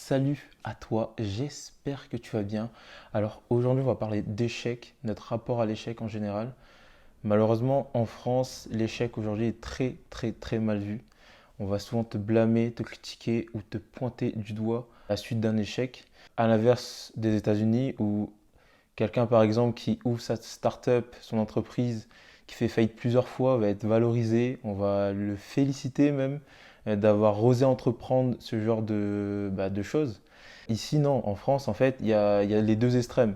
Salut à toi, j'espère que tu vas bien. Alors aujourd'hui on va parler d'échecs, notre rapport à l'échec en général. Malheureusement en France, l'échec aujourd'hui est très mal vu. On va souvent te blâmer, te critiquer ou te pointer du doigt à la suite d'un échec. À l'inverse des États-Unis où quelqu'un par exemple qui ouvre sa start-up, son entreprise, qui fait faillite plusieurs fois, va être valorisé, on va le féliciter même d'avoir osé entreprendre ce genre de choses. Ici, non, en France, en fait, il y a les deux extrêmes.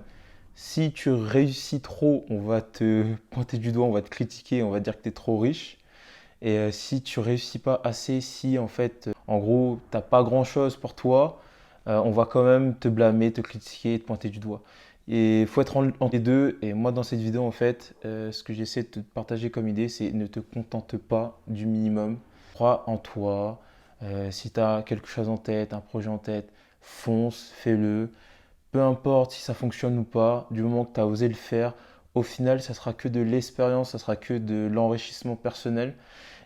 Si tu réussis trop, on va te pointer du doigt, on va te critiquer, on va dire que tu es trop riche. Et si tu réussis pas assez, si en fait, en gros, t'as pas grand-chose pour toi, on va quand même te blâmer, te critiquer, te pointer du doigt. Et il faut être entre les deux. Et moi, dans cette vidéo, en fait, ce que j'essaie de te partager comme idée, c'est ne te contente pas du minimum. Crois en toi. Si tu as quelque chose en tête, un projet en tête, fonce, fais-le. Peu importe si ça fonctionne ou pas, du moment que tu as osé le faire, au final, ça sera que de l'expérience, ça sera que de l'enrichissement personnel.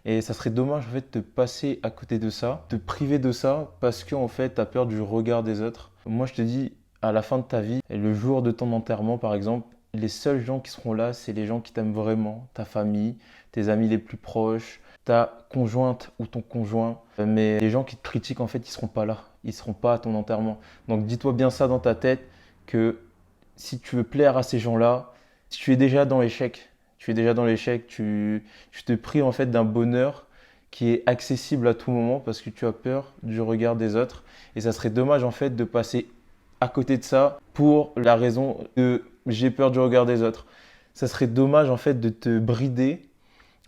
Et ça serait dommage en fait de passer à côté de ça, de priver de ça parce que en fait tu as peur du regard des autres. Moi je te dis, à la fin de ta vie, et le jour de ton enterrement par exemple, les seuls gens qui seront là, c'est les gens qui t'aiment vraiment, ta famille, tes amis les plus proches, ta conjointe ou ton conjoint. Mais les gens qui te critiquent en fait, ils seront pas là, ils seront pas à ton enterrement. Donc dis-toi bien ça dans ta tête que si tu veux plaire à ces gens-là, si tu es déjà dans l'échec, tu te prives en fait d'un bonheur qui est accessible à tout moment parce que tu as peur du regard des autres. Et ça serait dommage en fait de passer à côté de ça pour la raison de j'ai peur du regard des autres. Ça serait dommage en fait de te brider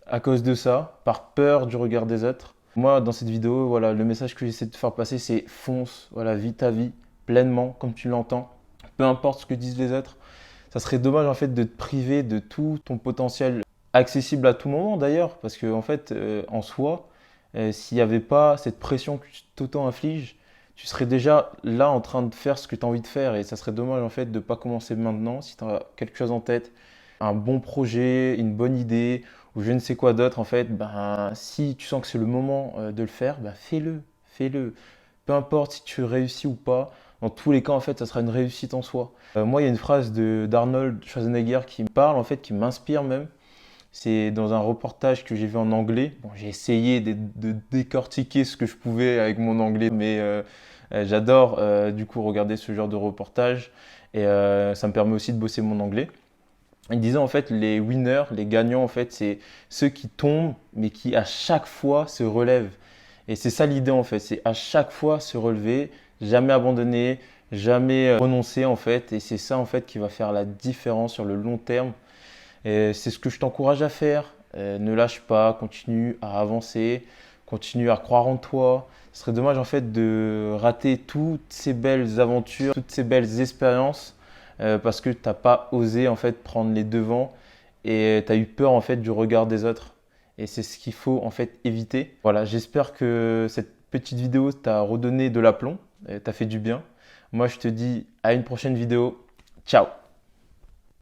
à cause de ça, par peur du regard des autres. Moi, dans cette vidéo, voilà, le message que j'essaie de te faire passer, c'est fonce, voilà, vis ta vie pleinement comme tu l'entends. Peu importe ce que disent les autres, ça serait dommage en fait de te priver de tout ton potentiel accessible à tout moment d'ailleurs, parce que en fait, en soi, s'il n'y avait pas cette pression que tu t'auto-infliges, tu serais déjà là en train de faire ce que tu as envie de faire et ça serait dommage en fait de ne pas commencer maintenant si tu as quelque chose en tête, un bon projet, une bonne idée ou je ne sais quoi d'autre en fait, ben, si tu sens que c'est le moment de le faire, ben, fais-le, fais-le. Peu importe si tu réussis ou pas, dans tous les cas, en fait, ça sera une réussite en soi. Moi, il y a une phrase d'Arnold Schwarzenegger qui me parle, en fait, qui m'inspire même. C'est dans un reportage que j'ai vu en anglais. Bon, j'ai essayé de décortiquer ce que je pouvais avec mon anglais, mais j'adore du coup regarder ce genre de reportage et ça me permet aussi de bosser mon anglais. Il disait en fait les winners, les gagnants en fait, c'est ceux qui tombent mais qui à chaque fois se relèvent. Et c'est ça l'idée en fait, c'est à chaque fois se relever, jamais abandonner, jamais renoncer en fait. Et c'est ça en fait qui va faire la différence sur le long terme. Et c'est ce que je t'encourage à faire. Ne lâche pas, continue à avancer, continue à croire en toi. Ce serait dommage en fait de rater toutes ces belles aventures, toutes ces belles expériences parce que tu n'as pas osé en fait prendre les devants et tu as eu peur en fait du regard des autres. Et c'est ce qu'il faut en fait éviter. Voilà, j'espère que cette petite vidéo t'a redonné de l'aplomb, t'a fait du bien. Moi je te dis à une prochaine vidéo. Ciao!